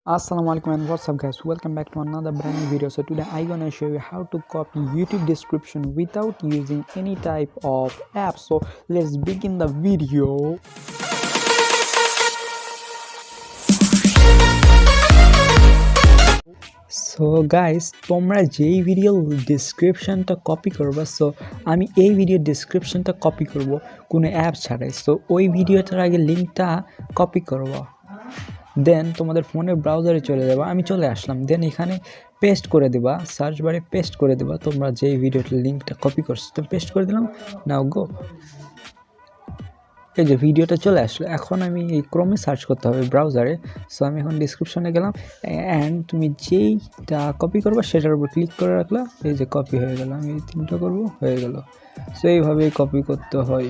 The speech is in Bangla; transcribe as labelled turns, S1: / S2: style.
S1: Assalamu alaikum and what's up guys, welcome back to another brand new video. So today I'm gonna show you how to copy YouTube description without using any type of app. So let's begin the video. So guys, তোমরা যেই ভিডিও ডেসক্রিপশনটা কপি করবে, সো আমি এই ভিডিও ডেসক্রিপশনটা কপি করব কোনো অ্যাপ ছাড়াই। সো ওই ভিডিওটার আগে লিঙ্কটা কপি করব, দেন তোমাদের ফোনের ব্রাউজারে চলে যাবা। আমি চলে আসলাম, দেন এখানে পেস্ট করে দেবা, সার্চ বারে পেস্ট করে দেবা তোমরা যেই ভিডিওটার লিঙ্কটা কপি করছো। তো পেস্ট করে দিলাম, নাও গো। এই যে ভিডিওটা চলে আসলো। এখন আমি এই ক্রোমে সার্চ করতে হবে ব্রাউজারে। সো আমি এখন ডিসক্রিপশনে গেলাম অ্যান্ড তুমি যেইটা কপি করবা সেটার উপর ক্লিক করে রাখলা, এই যে কপি হয়ে গেল। আমি এই তিনটা করবো, হয়ে গেল। সো এইভাবেই কপি করতে হয়।